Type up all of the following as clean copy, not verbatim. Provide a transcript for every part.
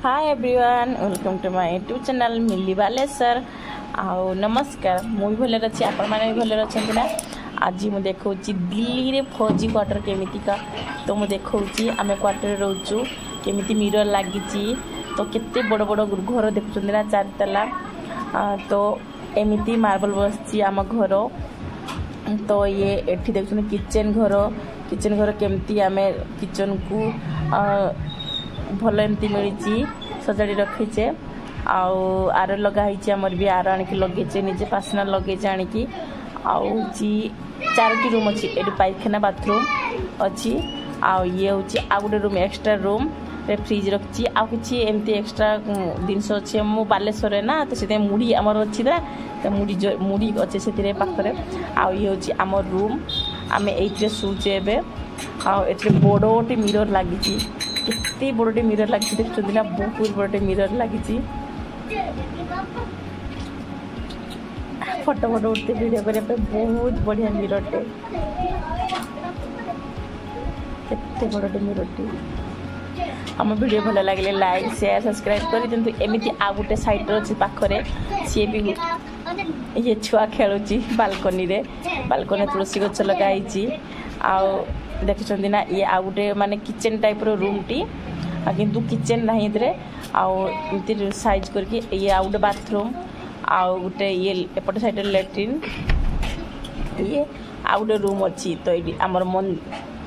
Hi everyone welcome to my YouTube channel Mili Baleshwar आउ नमस्कार मुझे भले अच्छी आपण मैंने भी भले अच्छा ना। आज मुझे देखा दिल्ली रे फौजी क्वार्टर केमितिका तो मुझे देखा आम क्वार्टर रोचु केमिति मिरर लगी तो केते बड़ बड़ घर देखुं ना चारिताला तो एमती मार्बल बस आम घर तो ये एठी देखुन किचन घर केमती आम किचन को भल एमती मिली सजाड़ी रखीचे आर लगाई आमर भी आर आणिक लगे निजे पासना लगे आणिकी आउची 4टी रूम अच्छी ये पाइखाना बाथरूम अच्छी आउ ये हूँ आ गोटे रूम एक्स्ट्रा रूम रे फ्रिज रखी आ कि एमती एक्स्ट्रा जिनस अच्छे मो बालेश्वर ना तो से मुढ़ी आमर अच्छी ना तो मुढ़ी अच्छे से पाखे आउ ये हूँ आम रूम आम ये शुचे ए बड़ोटे मिरर लगी कितने बड़ोटे मिरर लगी देखते ना बहुत बड़ोटे मिरर लगी फोटो फोटो उठते वीडियो करने बहुत बढ़िया मिररटे केते बड़ोटे मिररटे आम वीडियो भल लगे लाइक शेयर सब्सक्राइब कर दिंतु एमती आ गोटे साइड अच्छे पाखरे सी भी ये छुआ खेलुची बालकनी रे बालकनी तुलसी गछ लगाई आउ देखुं ना ये आ गोटे माने किचन टाइप रूम टी किंतु किचन ना आमती साइज करके ये आ गोटे बाथरूम आउ गोटे ये एपटे साइड लैट्रिन ये आ गोटे रूम अच्छी तो ये आमर मन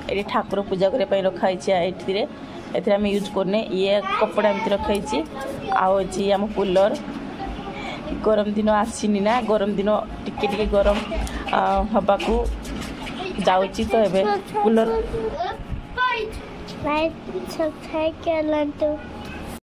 ये ठाकुर पूजा करने रखाई ये आम यूज करने ये कपड़ा एमती रखाई आउची आम कूलर गरम दिन आसीनी ना गरम दिन टिके गरम हवा को जाऊँगी तो कूलर